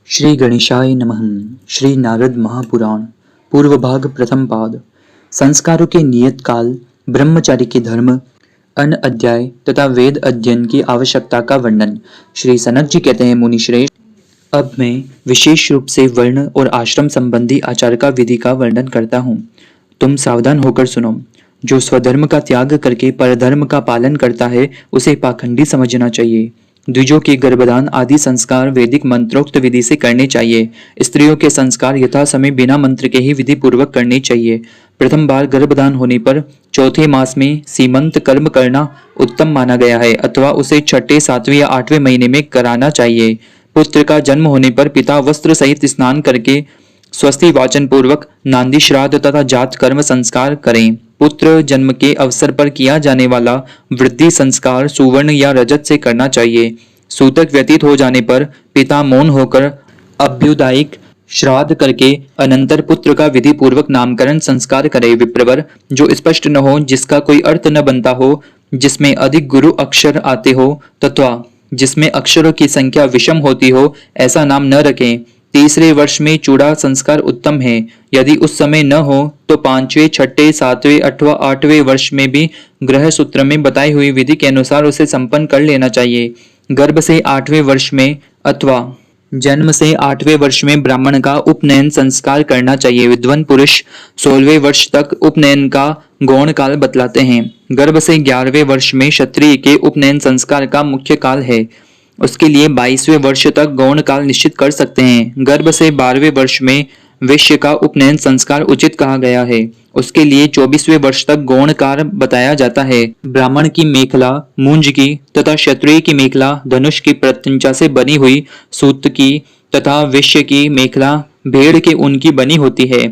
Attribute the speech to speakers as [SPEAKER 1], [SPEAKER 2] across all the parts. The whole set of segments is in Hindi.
[SPEAKER 1] श्री गणेशाय नमः। श्री नारद महापुराण पूर्व भाग प्रथम पाद। संस्कारों के नियत काल, ब्रह्मचारी के धर्म, अन्न अध्याय तथा वेद अध्ययन की आवश्यकता का वर्णन। श्री सनत जी कहते हैं, मुनि श्रेष्ठ, अब मैं विशेष रूप से वर्ण और आश्रम संबंधी आचार का विधि का वर्णन करता हूँ। तुम सावधान होकर सुनो। जो स्वधर्म का त्याग करके परधर्म का पालन करता है उसे पाखंडी समझना चाहिए। द्विजों के गर्भदान आदि संस्कार वैदिक मंत्रोक्त विधि से करने चाहिए। स्त्रियों के संस्कार यथा समय बिना मंत्र के ही विधि पूर्वक करने चाहिए। प्रथम बार गर्भदान होने पर चौथे मास में सीमंत कर्म करना उत्तम माना गया है, अथवा उसे छठे, सातवें या आठवें महीने में कराना चाहिए। पुत्र का जन्म होने पर पिता वस्त्र सहित स्नान करके स्वस्ति वाचन पूर्वक नांदी श्राद्ध तथा जात कर्म संस्कार करें। पुत्र जन्म के अवसर पर किया जाने वाला वृद्धि संस्कार सुवर्ण या रजत से करना चाहिए। सूतक व्यतीत हो जाने पर पिता मौन होकर अभ्युदायिक श्राद्ध करके अनंतर पुत्र का विधि पूर्वक नामकरण संस्कार करे। विप्रवर, जो स्पष्ट न हो, जिसका कोई अर्थ न बनता हो, जिसमें अधिक गुरु अक्षर आते हो तथा जिसमें अक्षरों की संख्या विषम होती हो, ऐसा नाम न रखें। तीसरे वर्ष में चूड़ा संस्कार उत्तम है। यदि उस समय न हो तो पांचवें, छठे, सातवें अथवा आठवें वर्ष में भी ग्रह सूत्र में बताई हुई विधि के अनुसार उसे संपन्न कर लेना चाहिए। गर्भ से आठवें वर्ष में अथवा जन्म से आठवें वर्ष में ब्राह्मण का उपनयन संस्कार करना चाहिए। विद्वान पुरुष 16वें वर्ष तक उपनयन का गौण काल बतलाते हैं। गर्भ से 11वें वर्ष में क्षत्रिय के उपनयन संस्कार का मुख्य काल है। उसके लिए 22वें वर्ष तक गौण काल निश्चित कर सकते हैं। गर्भ से 12वें वर्ष में वैश्य का उपनयन संस्कार उचित कहा गया है। उसके लिए 24वें वर्ष तक गौण काल बताया जाता है। ब्राह्मण की मेखला मूंज की तथा क्षत्रिय की मेखला धनुष की प्रत्यंचा से बनी हुई सूत की तथा वैश्य की मेखला भेड़ के ऊन की बनी होती है।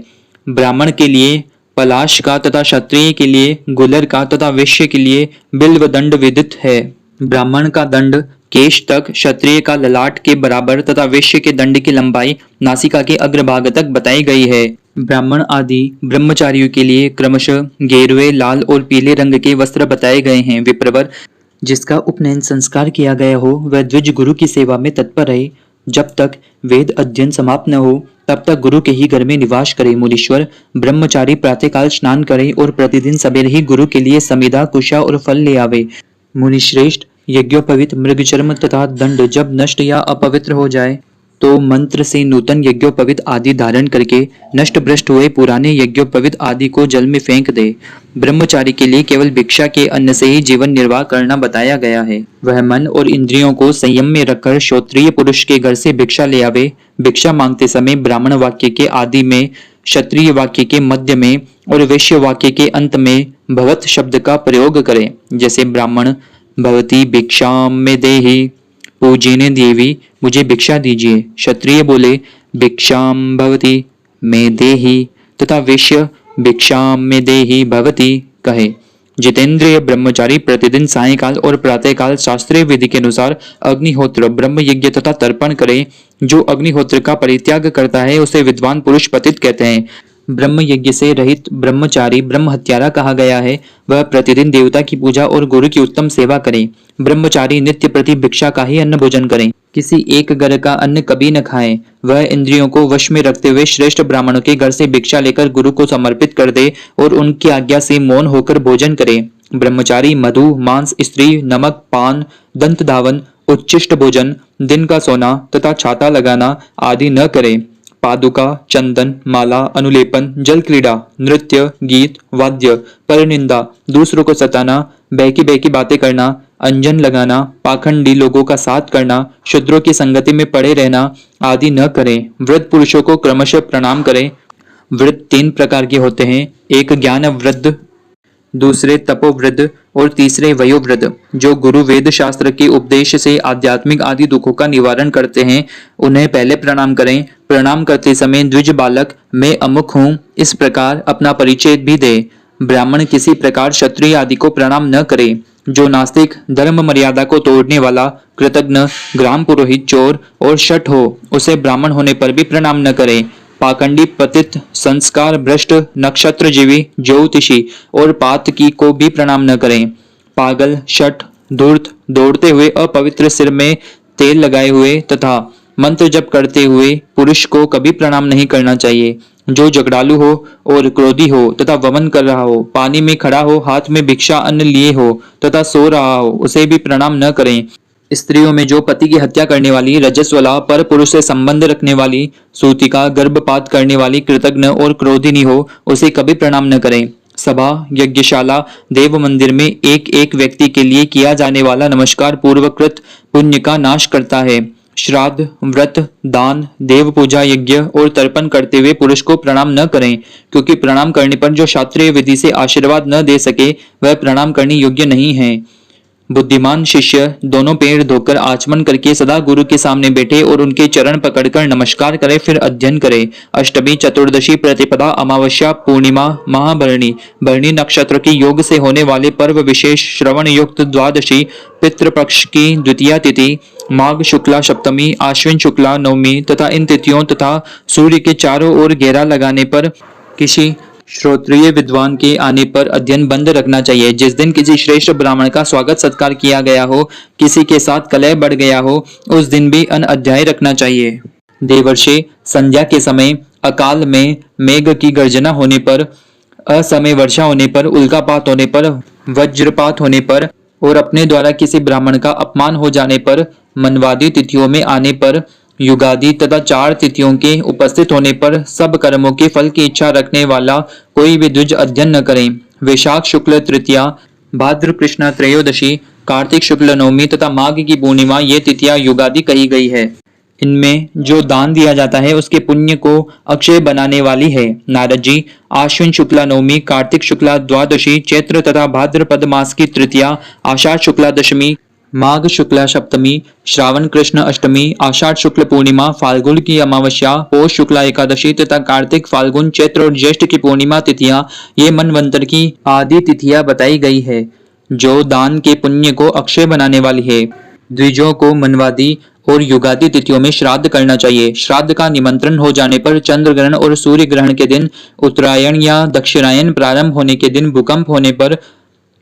[SPEAKER 1] ब्राह्मण के लिए पलाश का तथा क्षत्रिय के लिए गुलर का तथा वैश्य के लिए बिल्व दंड विदित है। ब्राह्मण का दंड केश तक, क्षत्रिय का ललाट के बराबर तथा वैश्य के दंड की लंबाई नासिका के अग्रभाग तक बताई गई है। ब्राह्मण आदि ब्रह्मचारियों के लिए क्रमशः गेरुए, लाल और पीले रंग के वस्त्र बताए गए हैं। विप्रवर, जिसका उपनयन संस्कार किया गया हो वह द्विज गुरु की सेवा में तत्पर रहे। जब तक वेद अध्ययन समाप्त न हो तब तक गुरु के ही घर में निवास करे। मुनीश्वर, ब्रह्मचारी प्रातःकाल स्नान करे और प्रतिदिन सवेरे ही गुरु के लिए समिधा, कुशा और फल ले आवे। मुनिश्रेष्ठ, यज्ञोपवीत मृगचर्म तथा दंड जब नष्ट या अपवित्र हो जाए तो मंत्र से नूतन यज्ञोपवीत आदि धारण करके नष्ट भ्रष्ट हुए पुराने यज्ञोपवीत आदि को जल में फेंक दे। ब्रह्मचारी के लिए केवल भिक्षा के अन्न से ही जीवन निर्वाह करना बताया गया है। वह मन और इंद्रियों को संयम में रखकर क्षत्रिय पुरुष के घर से भिक्षा ले आवे। भिक्षा मांगते समय ब्राह्मण वाक्य के आदि में, क्षत्रिय वाक्य के मध्य में और वैश्य वाक्य के अंत में भवत शब्द का प्रयोग करें। जैसे ब्राह्मण भवती भिक्षाम में देहि, पूजिने देवी, मुझे भिक्षा दीजिए। क्षत्रिय बोले भिक्षाम भवती में देहि तथा वैश्य भिक्षाम में देहि भवती कहे। जितेंद्रिय ब्रह्मचारी प्रतिदिन सायंकाल और प्रातःकाल शास्त्रीय विधि के अनुसार अग्निहोत्र, ब्रह्म यज्ञ तथा तर्पण करे। जो अग्निहोत्र का परित्याग करता है उसे विद्वान पुरुष पतित कहते हैं। ब्रह्म यज्ञ से रहित ब्रह्मचारी ब्रह्म हत्यारा कहा गया है। वह प्रतिदिन देवता की पूजा और गुरु की उत्तम सेवा करें। ब्रह्मचारी नित्य प्रति भिक्षा का ही अन्न भोजन करें। किसी एक घर का अन्न कभी न खाएं। वह इंद्रियों को वश में रखते हुए श्रेष्ठ ब्राह्मणों के घर से भिक्षा लेकर गुरु को समर्पित कर दे और उनकी आज्ञा से मौन होकर भोजन करे। ब्रह्मचारी मधु, मांस, स्त्री, नमक, पान, दंत धावन, उच्छिष्ट भोजन, दिन का सोना तथा छाता लगाना आदि न करे। पादुका, चंदन, माला, अनुलेपन, जल क्रीड़ा, नृत्य, गीत, वाद्य, परनिंदा, दूसरों को सताना, बहकी बहकी बातें करना, अंजन लगाना, पाखंडी लोगों का साथ करना, शूद्रों की संगति में पड़े रहना आदि न करें। वृद्ध पुरुषों को क्रमशः प्रणाम करें। वृद्ध 3 प्रकार के होते हैं। एक ज्ञान वृद्ध, दूसरे तपोवृद्ध और तीसरे वयोवृद्ध, जो गुरु वेद शास्त्र के उपदेश से आध्यात्मिक आदि दुखों का निवारण करते हैं। उन्हें पहले प्रणाम करें। प्रणाम करते समय द्विज बालक, मैं अमुक हूँ, इस प्रकार अपना परिचय भी दे। ब्राह्मण किसी प्रकार क्षत्रिय आदि को प्रणाम न करे। जो नास्तिक, धर्म मर्यादा को तोड़ने वाला, कृतघ्न, ग्राम पुरोहित, चोर और शठ हो, उसे ब्राह्मण होने पर भी प्रणाम न करें। पाखंडी, पतित, संस्कार भ्रष्ट, नक्षत्रजीवी, ज्योतिषी और पातकी को भी प्रणाम न करें। पागल, शठ, धूर्त, दौड़ते हुए, अपवित्र, सिर में तेल लगाए हुए तथा मंत्र जप करते हुए पुरुष को कभी प्रणाम नहीं करना चाहिए। जो झगड़ालू हो और क्रोधी हो तथा वमन कर रहा हो, पानी में खड़ा हो, हाथ में भिक्षा अन्न लिए हो तथा सो रहा हो, उसे भी प्रणाम न करें। स्त्रियों में जो पति की हत्या करने वाली, रजस्वला, पर पुरुष से संबंध रखने वाली, सूतिका, गर्भपात करने वाली, कृतघ्न और क्रोधिनी हो, उसे कभी प्रणाम न करें। सभा, यज्ञशाला, देव मंदिर में एक एक व्यक्ति के लिए किया जाने वाला नमस्कार पूर्वकृत पुण्य का नाश करता है। श्राद्ध, व्रत, दान, देव पूजा, यज्ञ और तर्पण करते हुए पुरुष को प्रणाम न करें, क्योंकि प्रणाम करने पर जो शास्त्रीय विधि से आशीर्वाद न दे सके वह प्रणाम करने योग्य नहीं है। बुद्धिमान शिष्य दोनों पैर धोकर आचमन करके सदा गुरु के सामने बैठे और उनके चरण पकड़कर नमस्कार करे, फिर अध्ययन करे। अष्टमी, चतुर्दशी, प्रतिपदा, अमावस्या, पूर्णिमा, महाभरणी, भरणी नक्षत्र के योग से होने वाले पर्व विशेष, श्रवण युक्त द्वादशी, पितृपक्ष की द्वितीय तिथि, माघ शुक्ला सप्तमी, आश्विन शुक्ला नवमी तथा इन तिथियों तथा सूर्य के चारों ओर घेरा लगाने पर किसी श्रोत्रिय विद्वान के आने पर अध्ययन बंद रखना चाहिए। जिस दिन किसी श्रेष्ठ ब्राह्मण का स्वागत सत्कार किया गया हो, किसी के साथ कलह बढ़ गया हो, उस दिन भी अध्याय रखना चाहिए। देवर्षि, संध्या के समय, अकाल में, मेघ की गर्जना होने पर, असमय वर्षा होने पर, उल्कापात होने पर, वज्रपात होने पर और अपने द्वारा किसी ब्राह्मण का अपमान हो जाने पर, मनवादी तिथियों में आने पर, युगादि तथा 4 तिथियों के उपस्थित होने पर सब कर्मों के फल की इच्छा रखने वाला कोई भी द्विज अध्ययन न करें। वैशाख शुक्ल तृतीया, भाद्र कृष्ण त्रयोदशी, कार्तिक शुक्ल नवमी तथा माघ की पूर्णिमा ये तिथियां युगादि कही गई है। इनमें जो दान दिया जाता है उसके पुण्य को अक्षय बनाने वाली है। नारद जी, आश्विन शुक्ला नवमी, कार्तिक शुक्ला द्वादशी, चैत्र तथा भाद्रपद मास की तृतीया, आषाढ़ शुक्ला दशमी, माघ शुक्ला सप्तमी, श्रावण कृष्ण अष्टमी, आषाढ़ शुक्ल पूर्णिमा, फाल्गुन की अमावस्या, पौष शुक्ला एकादशी तथा कार्तिक, फाल्गुन, चैत्र और ज्येष्ठ की पूर्णिमा तिथियां ये मनवंतर की आदि तिथियां बताई गई है, जो दान के पुण्य को अक्षय बनाने वाली है। द्विजों को मनवादी और युगादि तिथियों में श्राद्ध करना चाहिए। श्राद्ध का निमंत्रण हो जाने पर, चंद्र ग्रहण और सूर्य ग्रहण के दिन, उत्तरायण या दक्षिणायन प्रारंभ होने के दिन, भूकंप होने पर,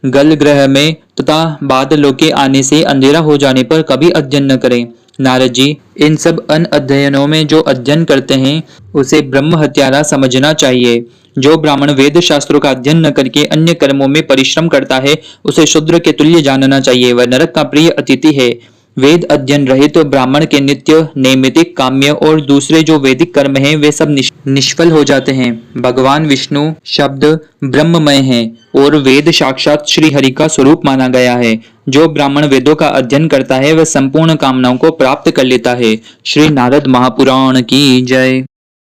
[SPEAKER 1] गल ग्रह में तथा बादलों के आने से अंधेरा हो जाने पर कभी अध्ययन न करें। नारद जी, इन सब अध्ययनों में जो अध्ययन करते हैं उसे ब्रह्म हत्यारा समझना चाहिए। जो ब्राह्मण वेद शास्त्रों का अध्ययन न करके अन्य कर्मों में परिश्रम करता है उसे शूद्र के तुल्य जानना चाहिए, वह नरक का प्रिय अतिथि है। वेद अध्ययन रहित तो ब्राह्मण के नित्य, नैमितिक, काम्य और दूसरे जो वैदिक कर्म हैं वे सब निष्फल हो जाते हैं। भगवान विष्णु शब्द ब्रह्ममय है और वेद साक्षात श्री हरि का स्वरूप माना गया है। जो ब्राह्मण वेदों का अध्ययन करता है वह संपूर्ण कामनाओं को प्राप्त कर लेता है। श्री नारद महापुराण की जय।